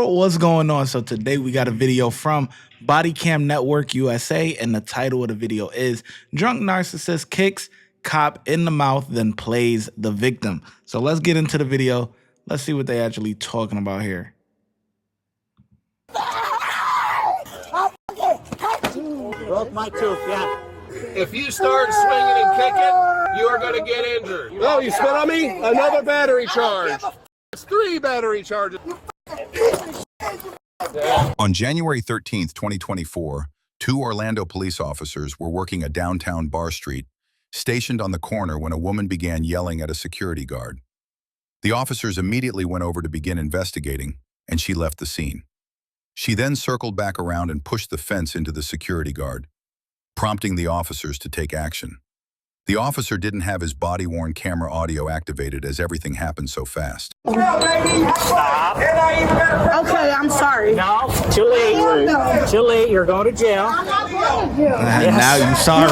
What's going on? So today we got a video from Bodycam Network USA, and the title of the video is Drunk Narcissist Kicks Cop in the Mouth, then Plays the Victim. So let's get into the video. Let's see what they actually talking about here. Broke my tooth, yeah. If you start swinging and kicking, you are going to get injured. Oh, you spit on me? Another battery charge. It's 3 battery charges. On January 13th, 2024, 2 Orlando police officers were working a downtown bar street, stationed on the corner when a woman began yelling at a security guard. The officers immediately went over to begin investigating, and she left the scene. She then circled back around and pushed the fence into the security guard, prompting the officers to take action. The officer didn't have his body-worn camera audio activated as everything happened so fast. Stop. Okay, I'm sorry. No, too late. No. Too late. You're going to jail. I'm not going to jail. Now you sorry.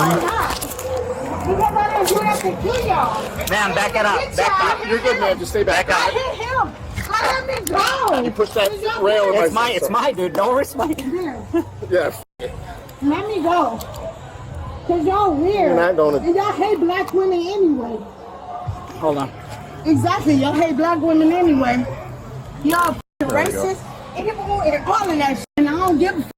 Because I didn't do that to kill y'all. Man, back it up. Back up. You're good, man. Just stay back I up. hit him. Let me go. You push that rail in my It's my dude. Don't risk my. Yeah. Let me go. Because y'all weird. You're not going to. And y'all hate black women anyway. Hold on. Exactly. Y'all hate black women anyway. Y'all racist. And people are calling that shit. And I don't give a f.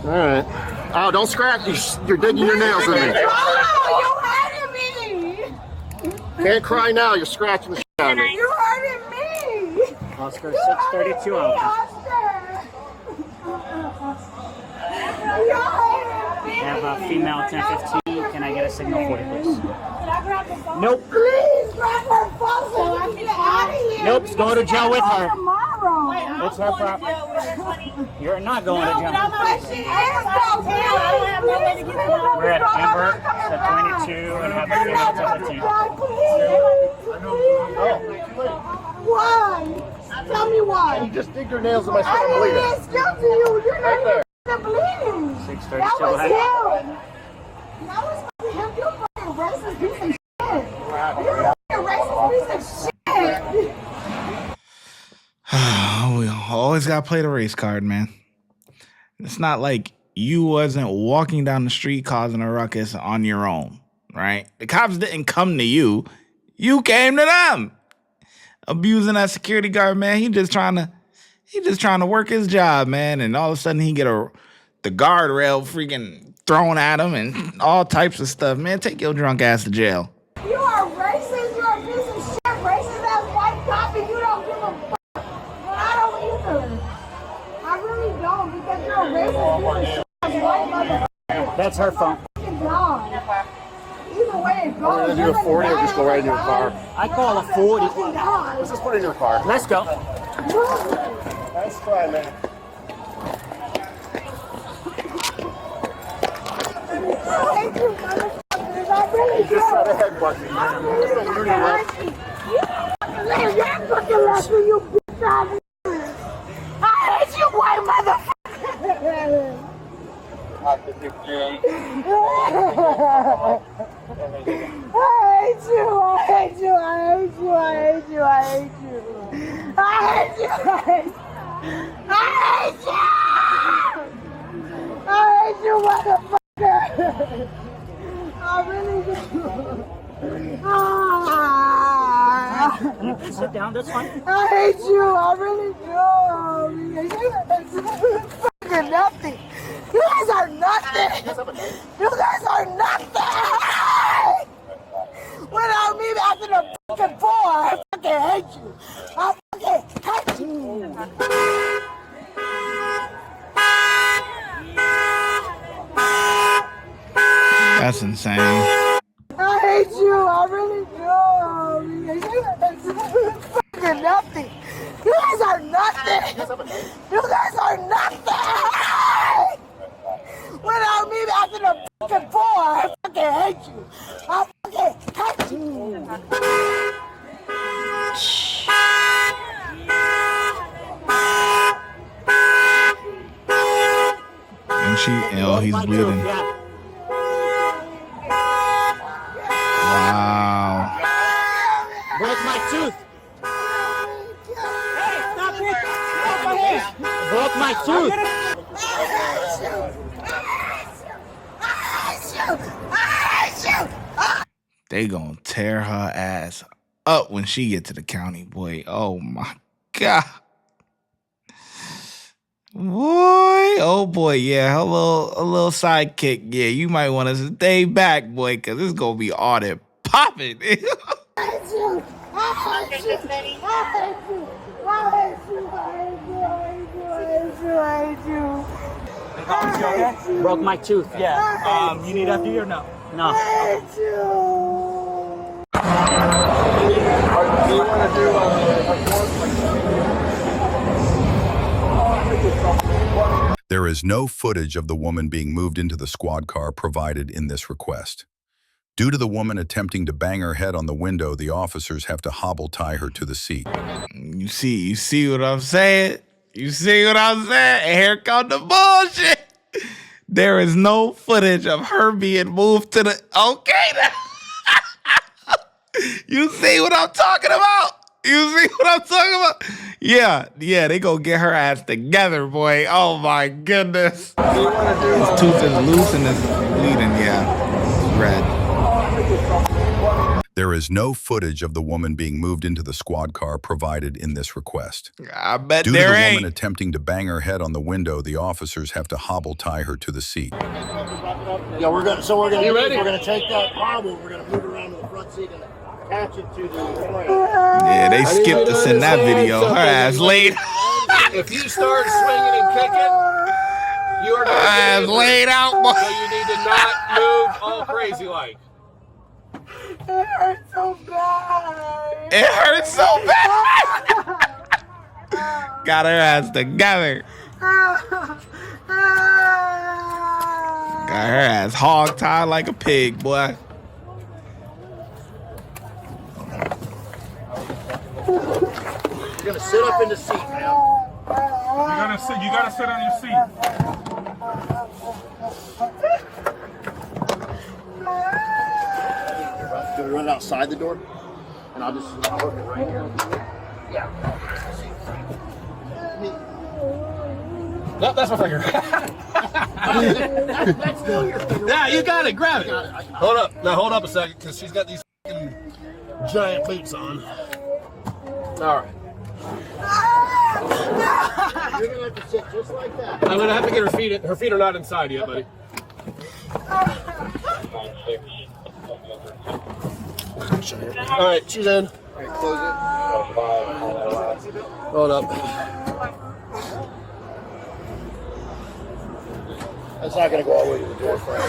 All right. Oh, don't scratch. You're digging your nails in me. Oh, you hurting me. Can't cry now. You're scratching the shit out of me. You hurting me. Oscar 632 ounces. I have a female 1015. Can I get a signal 40, please? Nope. Please grab her phone so I can get out of here. Nope. Go to jail with her. Tomorrow. It's her property. You're not going to jail. But she is so We're at Amber, set 22, and have a female 1015. Why? Tell me why. You just dig your nails in my I stomach. didn't Bleeding. even skill to you. You're not even bleeding. 632. That was Go ahead. him. That was fucking him. You're a fucking racist piece of shit. You're a fucking racist piece of shit. We always got to play the race card, man. It's not like you wasn't walking down the street causing a ruckus on your own, right? The cops didn't come to you. You came to them. Abusing that security guard, man. He just trying to work his job, man. And all of a sudden he get the guardrail freaking thrown at him and all types of stuff. Man, take your drunk ass to jail. You are racist. You're a piece of shit. Racist ass white cop, and you don't give a fuck. But I don't either. I really don't, because you're a racist piece of shit white motherfucker. That's her phone. God. Either way it goes. We're going to do a 40 or just go right into your car? I call a 40. Let's just put it in your car. Let's go. That's fine, man. I hate you, motherfuckers. I really do. Just try to headbutt me, man. Just don't learn your way. You're fucking laughing, you bitch ass. I hate you, white motherfucker. I hate you, I hate you, I hate you, I hate you, I hate you. I hate you, I hate you. I hate you! I hate you, motherfucker! I really do. Sit down, that's fine. I hate you, I really do. Fucking nothing. You guys are nothing. You guys are nothing. Without me after the fucking four, I fucking hate you. I fucking hate you. That's insane. I hate you, I really do. Fucking nothing. You guys are nothing. You guys are nothing. Without me after the fucking four, I fucking hate you. I fucking hate you. And he's bleeding. Wow. Broke my tooth. Hey! broke my tooth. They gonna tear her ass up when she get to the county, boy. Oh my God. Boy, oh boy, yeah, a little sidekick. Yeah, you might want to stay back, boy, because it's gonna be all that popping. Broke my tooth. Yeah. You need FD or no? No. Do you want to do There is no footage of the woman being moved into the squad car provided in this request. Due to the woman attempting to bang her head on the window, the officers have to hobble tie her to the seat. You see what I'm saying? You see what I'm saying? And here comes the bullshit. There is no footage of her being moved to the... Okay, now. You see what I'm talking about? You see what I'm talking about? Yeah, they gonna get her ass together, boy. Oh my goodness. His tooth is loose and it's bleeding, yeah. It's red. There is no footage of the woman being moved into the squad car provided in this request. I bet Due to there the ain't. woman attempting to bang her head on the window, the officers have to hobble tie her to the seat. Yeah, we're gonna You ready? we're gonna take that hobble, we're gonna move it around to the front seat and attach it to the frame. Yeah, they skipped us in that video. Her ass laid. If you start swinging and kicking, you are Her going to get ass injured. laid out, boy. So you need to not move all crazy like. It hurts so bad. It hurts so bad. Got her ass together. Got her ass hog tied like a pig, boy. You're gonna sit up in the seat, man. You gotta sit on your seat. Do we run outside the door? And I'll hook it right here. Yeah. No, that's my finger. That's still your finger. Yeah, you got it. Grab it. Hold up. Now hold up a second, because she's got these giant boots on. All right. You're gonna have to sit just like that. I'm gonna have to get her feet. Her feet are not inside yet, buddy. All right, she's in. All right, close it. Hold up. That's not gonna go all the way to the door frame.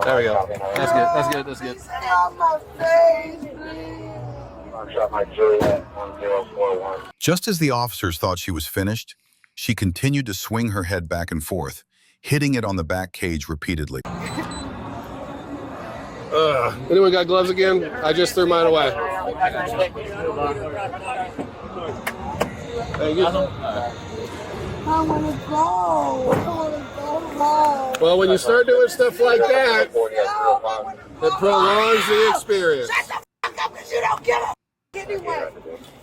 There we go. That's good. That's good. That's good. Get off my face, please. Just as the officers thought she was finished, she continued to swing her head back and forth, hitting it on the back cage repeatedly. Anyone got gloves again? I just threw mine away. Thank you. I want to go. I want to go home. Well, when you start doing stuff like that, it prolongs the experience. Shut the fuck up because you don't give a fuck anyway.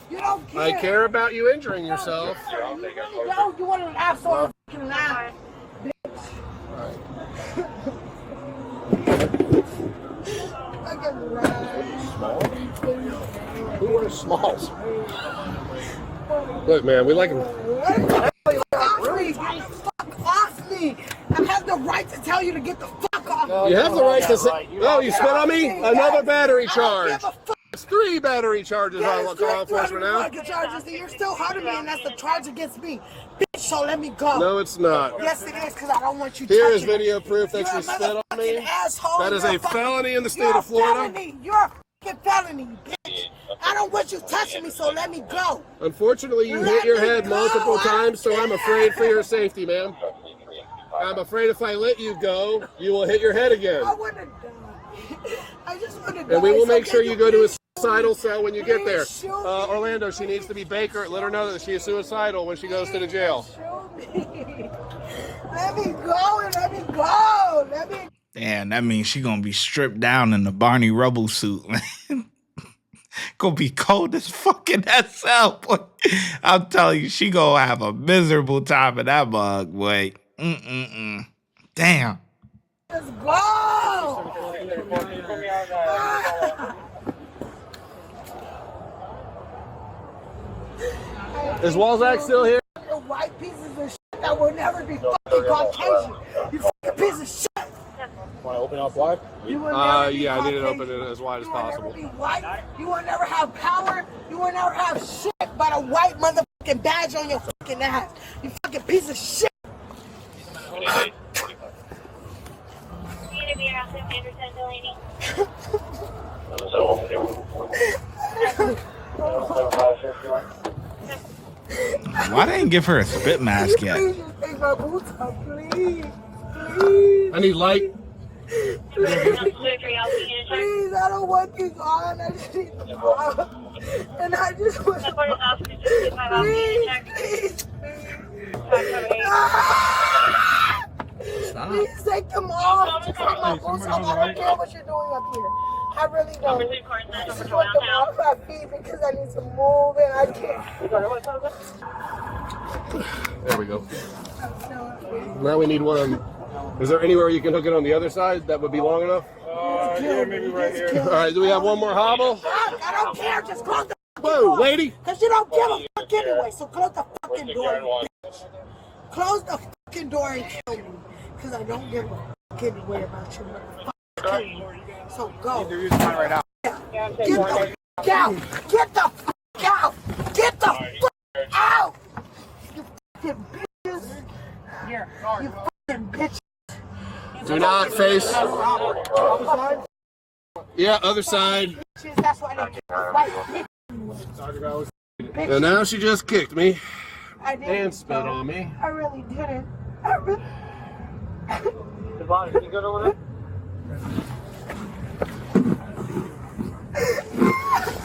You don't care. I care about you injuring yourself. You really don't. You want an asshole fucking laugh, bitch. Fucking laugh. Who wears smalls? Look, man, we like them. Fuck off me! I have the right to tell you to get the fuck off me. You have the right to say, oh, you spit on me? Another battery charge. It's 3 battery charges on law enforcement now. Charges, and you're still hurting me, and that's the charge against me. Bitch, so let me go. No, it's not. Yes, it is, because I don't want you Here touching is video proof that You're you a spit on me. motherfucking asshole. That is You're a felony in the state you're of Florida. A felony. You're a fucking felony, bitch. I don't want you touching me, so let me go. Unfortunately, you hit your head multiple times, so I'm afraid for your safety, ma'am. I'm afraid if I let you go, you will hit your head again. I want to die. I just want to die. And we will So make can sure you go to a please suicidal cell when you get there. Please shoot me. Orlando, she needs to be Baker. Let her know that she is suicidal when she goes to the jail. Shoot me. Let me go and let me go. Let me. Damn, that means she gonna be stripped down in the Barney Rubble suit. gonna be cold as fucking SL, boy. I'm telling you, she gonna have a miserable time in that mug, boy. Damn. Let's go! Is Walzak still here? You white pieces of shit that will never be fucking Caucasian. You fucking piece of shit. Want to open up wide? You will never be Yeah, I need it Caucasian. open as wide as You will possible. never be white. You will never have power. You will never have shit but a white motherfucking badge on your fucking ass. You fucking piece of shit. Why they didn't give her a spit mask yet? Please just take my boots off, please. Please. I need light. Please, I don't want these on. I just need them off. And I just want please. Please take them off. Just take my boots off. I don't care what you're doing up here. I really don't. I just want them off my feet because I need to move and I can't. There we go. Now we need one. Is there anywhere you can hook it on the other side that would be long enough? Yeah, maybe right here. All right, do we have one more hobble? Fuck, I don't care. Just close the Whoa, lady. because you don't give a fuck anyway. So close the fucking door, you bitch. Close the fucking door and kill me. Because I don't give a fuck anyway about you, motherfucker. So go. Use mine right now. Get the fuck out. Get the fuck out. Get the fuck out. You fucking bitches. You fucking bitches. Do not face. Yeah, other side. That's why they keep white bitches. And now she just kicked me I didn't. and spit on me. I really didn't. I really. Devon, can you go over there?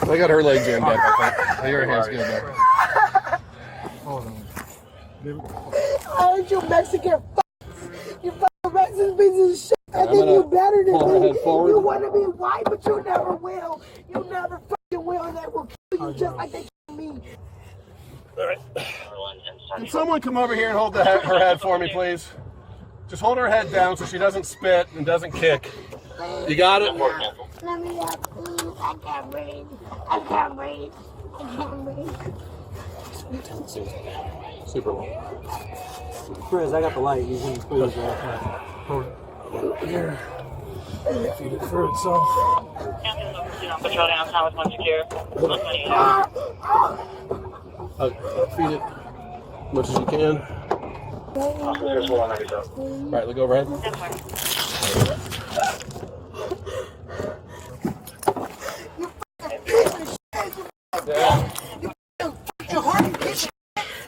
I got her leg jammed up, I think. Your hand's good though. I heard you Mexican fucks. You fucking Mexican pieces of shit. I think you better than pull her me. head forward. You want to be white, but you never will. You never fucking will, and they will kill you just like they kill me. Can someone come over here and hold her head for me, please? Just hold her head down so she doesn't spit and doesn't kick. You got it? Let me up, please. I can't breathe. I can't breathe. I can't breathe. Super long. Chris, I got the light. You can please. Here. Feed it for itself. Patrol downtown with one secure. Feed it as much as you can. Alright, look overhead. Yeah. You hard bitch.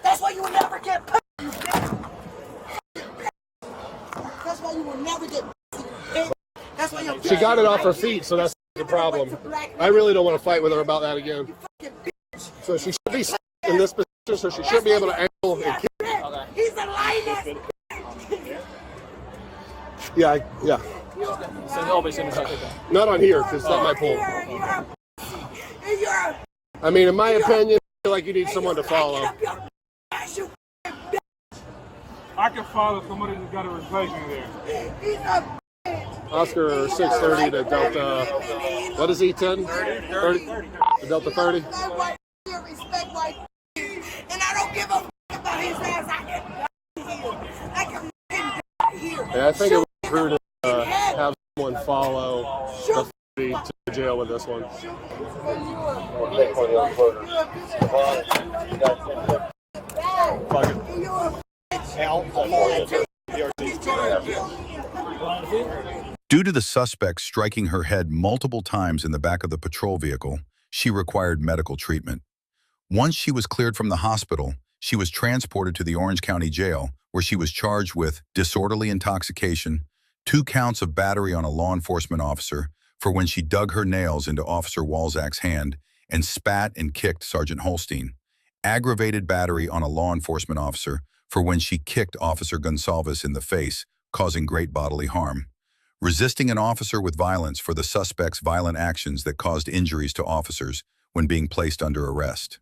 That's why you will never get put. That's why you will never get put. That's why you're She got it off her feet, so that's the problem. I really don't want to fight with her about that again. So she should be in this position, so she should be able to angle and kick. He's a lioness. Yeah, yeah. Not on here, because it's not my pull. You're a I mean, in my opinion, I feel like you need someone to follow. I can follow somebody that's got a replacement there. He's a Oscar 630 to Delta, what is he, 10? 30? To Delta 30? respect white and I don't give a fuck about his ass. I can die here. Yeah, I think it would be prudent to have someone follow the 30 to jail with this one. Fuck it. Due to the suspect striking her head multiple times in the back of the patrol vehicle, she required medical treatment. Once she was cleared from the hospital, she was transported to the Orange County Jail, where she was charged with disorderly intoxication, 2 counts of battery on a law enforcement officer for when she dug her nails into Officer Walzak's hand and spat and kicked Sergeant Holstein, aggravated battery on a law enforcement officer for when she kicked Officer Gonsalves in the face, causing great bodily harm, resisting an officer with violence for the suspect's violent actions that caused injuries to officers when being placed under arrest.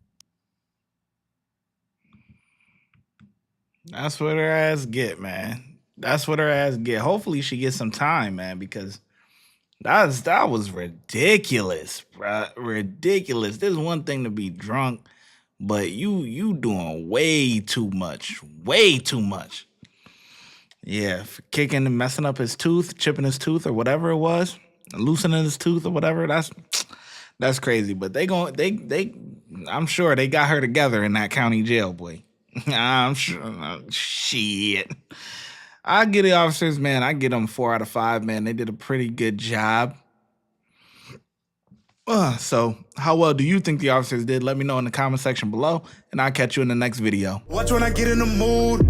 That's what her ass get, man. That's what her ass get. Hopefully she gets some time, man, because that was ridiculous, bruh. Ridiculous. There's one thing to be drunk, but you doing way too much. Way too much. Yeah, for kicking and messing up his tooth, chipping his tooth or whatever it was, loosening his tooth or whatever, that's crazy. But I'm sure they got her together in that county jail, boy. I'm sure. Shit. I get the officers, man. I get them 4 out of 5, man. They did a pretty good job. So, how well do you think the officers did? Let me know in the comment section below, and I'll catch you in the next video. Watch when I get in the mood.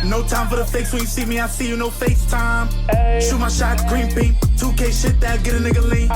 No time for the fakes. When you see me, I see you, no FaceTime. Shoot my shot, green beam. 2K shit that get a nigga lean.